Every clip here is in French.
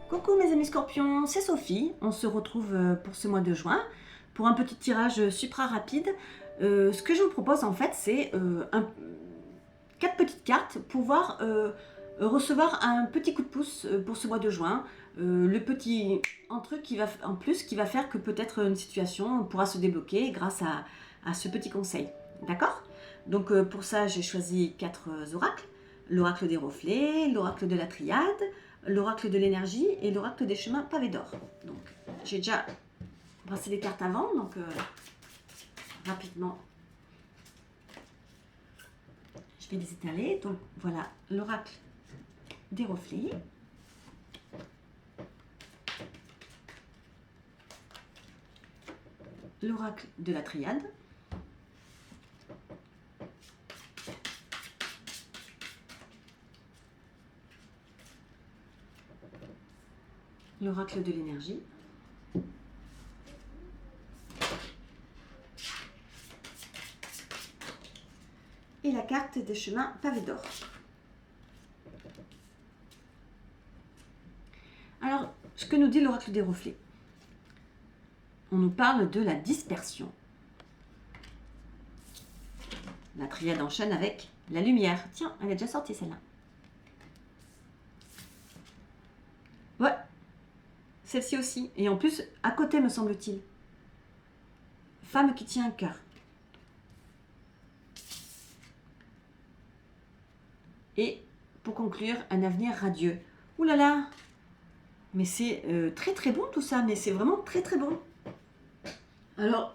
Coucou mes amis scorpions, c'est Sophie. On se retrouve pour ce mois de juin pour un petit tirage supra rapide. Ce que je vous propose en fait, c'est 4 petites cartes pour pouvoir recevoir un petit coup de pouce pour ce mois de juin. Le petit truc qui va faire que peut-être une situation pourra se débloquer grâce à ce petit conseil. D'accord? Donc pour ça, j'ai choisi 4 oracles. L'oracle des reflets, l'oracle de la triade, l'oracle de l'énergie et l'oracle des chemins pavés d'or. Donc j'ai déjà brassé les cartes avant, donc rapidement je vais les étaler. Donc voilà l'oracle des reflets, l'oracle de la triade, l'oracle de l'énergie et la carte des chemins pavés d'or. Alors, ce que nous dit l'oracle des reflets, on nous parle de la dispersion. La triade enchaîne avec la lumière. Tiens, elle est déjà sortie celle-là. Ouais, celle-ci aussi. Et en plus, à côté me semble-t-il. Femme qui tient un cœur. Et pour conclure, un avenir radieux. Ouh là là, mais c'est très très bon tout ça, mais c'est vraiment très très bon. Alors,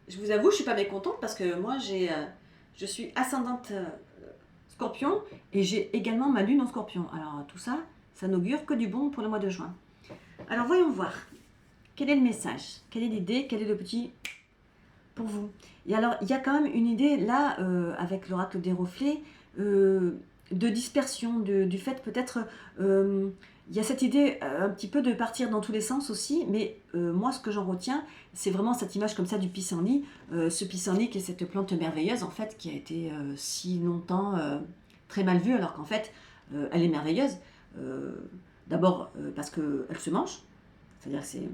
je vous avoue, je suis pas mécontente parce que moi je suis ascendante scorpion et j'ai également ma lune en scorpion. Alors tout ça, ça n'augure que du bon pour le mois de juin. Alors voyons voir. Quel est le message? Quelle est l'idée? Quel est le petit pour vous? Et alors, il y a quand même une idée là, avec l'oracle des reflets, de dispersion, du fait peut-être... il y a cette idée un petit peu de partir dans tous les sens aussi, mais moi ce que j'en retiens, c'est vraiment cette image comme ça du pissenlit. Ce pissenlit qui est cette plante merveilleuse en fait, qui a été si longtemps très mal vue, alors qu'en fait elle est merveilleuse. D'abord parce qu'elle se mange, c'est-à-dire que c'est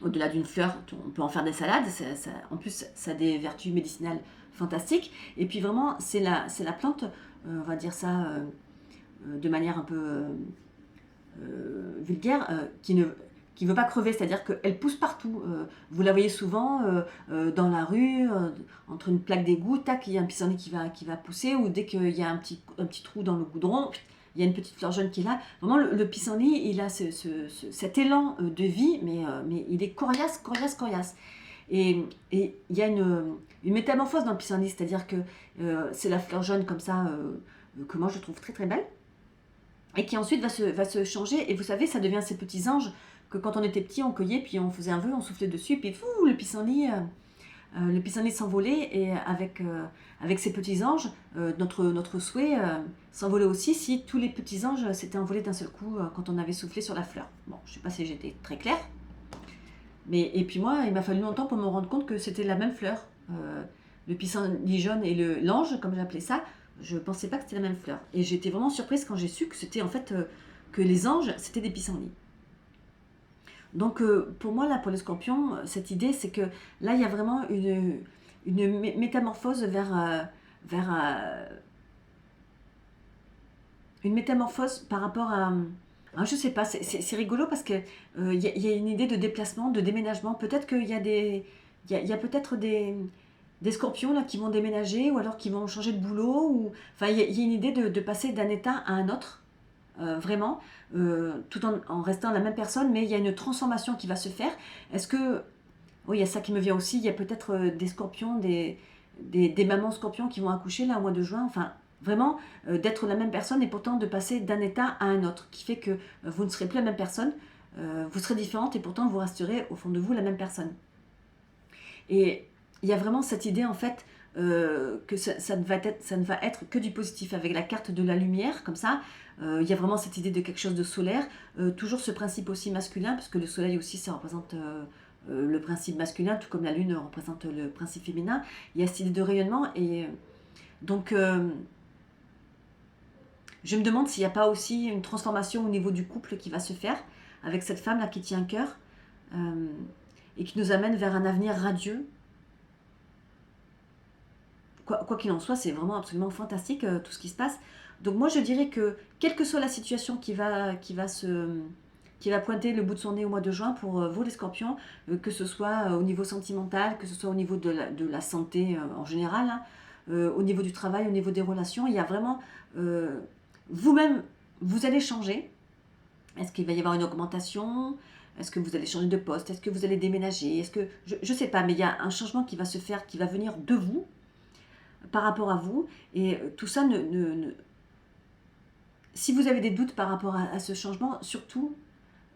au-delà d'une fleur, on peut en faire des salades, en plus ça a des vertus médicinales fantastiques, et puis vraiment c'est la plante, on va dire ça de manière un peu vulgaire, qui ne veut pas crever, c'est-à-dire qu'elle pousse partout. Vous la voyez souvent dans la rue, entre une plaque d'égout, tac, il y a un pissenlit qui va pousser, ou dès qu'il y a un petit trou dans le goudron, il y a une petite fleur jaune qui est là. Vraiment, le pissenlit, il a cet élan de vie, mais il est coriace, coriace, coriace. Et il y a une métamorphose dans le pissenlit, c'est-à-dire que c'est la fleur jaune comme ça, que moi je trouve très très belle, et qui ensuite va se changer. Et vous savez, ça devient ces petits anges que quand on était petit, on cueillait, puis on faisait un vœu, on soufflait dessus, puis fou, le pissenlit s'envolait, et avec ces petits anges, notre souhait s'envolait aussi si tous les petits anges s'étaient envolés d'un seul coup quand on avait soufflé sur la fleur. Bon, je ne sais pas si j'étais très claire, et puis moi, il m'a fallu longtemps pour me rendre compte que c'était la même fleur. Le pissenlit jaune et l'ange, comme j'appelais ça, je ne pensais pas que c'était la même fleur. Et j'étais vraiment surprise quand j'ai su que c'était en fait que les anges, c'était des pissenlits. Donc pour moi, là, pour les scorpions, cette idée, c'est que là, il y a vraiment une métamorphose vers une métamorphose par rapport à... je sais pas, c'est rigolo parce que y a une idée de déplacement, de déménagement. Peut-être qu'il y a il y a peut-être des scorpions là qui vont déménager, ou alors qui vont changer de boulot, ou enfin il y a une idée de passer d'un état à un autre, vraiment, tout en restant la même personne, mais il y a une transformation qui va se faire. Est-ce que... Oui, il y a ça qui me vient aussi, il y a peut-être des scorpions, des mamans scorpions qui vont accoucher là au mois de juin, enfin vraiment d'être la même personne et pourtant de passer d'un état à un autre, qui fait que vous ne serez plus la même personne, vous serez différente et pourtant vous resterez au fond de vous la même personne. Et il y a vraiment cette idée en fait que ça ne va être que du positif, avec la carte de la lumière comme ça. Il y a vraiment cette idée de quelque chose de solaire, toujours ce principe aussi masculin, parce que le soleil aussi ça représente le principe masculin, tout comme la lune représente le principe féminin. Il y a cette idée de rayonnement, et donc Je me demande s'il n'y a pas aussi une transformation au niveau du couple qui va se faire avec cette femme-là qui tient cœur et qui nous amène vers un avenir radieux. Quoi qu'il en soit, c'est vraiment absolument fantastique tout ce qui se passe. Donc moi je dirais que quelle que soit la situation qui va pointer le bout de son nez au mois de juin pour vous les scorpions, que ce soit au niveau sentimental, que ce soit au niveau de la santé en général, hein, au niveau du travail, au niveau des relations, il y a vraiment vous-même, vous allez changer. Est-ce qu'il va y avoir une augmentation? Est-ce que vous allez changer de poste? Est-ce que vous allez déménager? Est-ce que je ne sais pas, mais il y a un changement qui va se faire, qui va venir de vous par rapport à vous. Et tout ça, si vous avez des doutes par rapport à ce changement, surtout,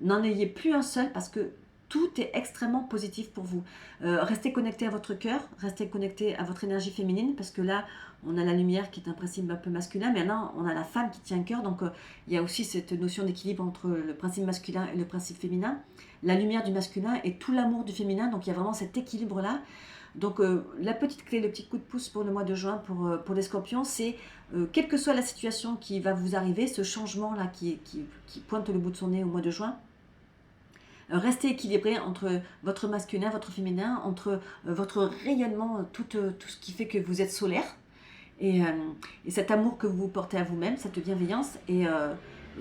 n'en ayez plus un seul parce que tout est extrêmement positif pour vous. Restez connecté à votre cœur, restez connecté à votre énergie féminine parce que là, on a la lumière qui est un principe un peu masculin, mais là, on a la femme qui tient cœur. Donc, il y a aussi cette notion d'équilibre entre le principe masculin et le principe féminin. La lumière du masculin et tout l'amour du féminin. Donc, il y a vraiment cet équilibre-là. Donc, la petite clé, le petit coup de pouce pour le mois de juin pour les scorpions, c'est quelle que soit la situation qui va vous arriver, ce changement-là qui pointe le bout de son nez au mois de juin, restez équilibré entre votre masculin, votre féminin, entre votre rayonnement, tout ce qui fait que vous êtes solaire, et cet amour que vous portez à vous-même, cette bienveillance, et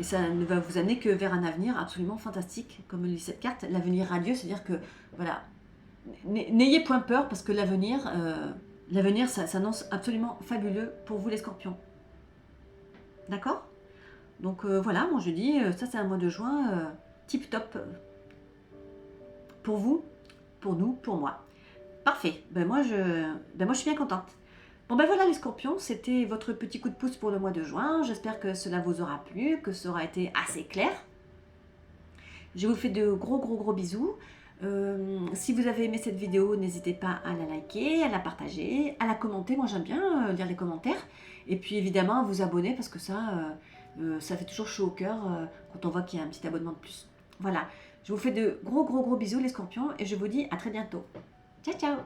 ça ne va vous amener que vers un avenir absolument fantastique, comme le dit cette carte, l'avenir radieux, c'est-à-dire que, voilà, n'ayez point peur, parce que l'avenir, ça s'annonce absolument fabuleux pour vous les scorpions. D'accord? Donc voilà, moi je dis, ça c'est un mois de juin tip top. Pour vous, pour nous, pour moi. Parfait. Ben moi, je suis bien contente. Bon ben voilà les scorpions, c'était votre petit coup de pouce pour le mois de juin. J'espère que cela vous aura plu, que ça aura été assez clair. Je vous fais de gros bisous. Si vous avez aimé cette vidéo, n'hésitez pas à la liker, à la partager, à la commenter. Moi j'aime bien lire les commentaires. Et puis évidemment à vous abonner parce que ça fait toujours chaud au cœur quand on voit qu'il y a un petit abonnement de plus. Voilà. Je vous fais de gros bisous les scorpions et je vous dis à très bientôt. Ciao ciao.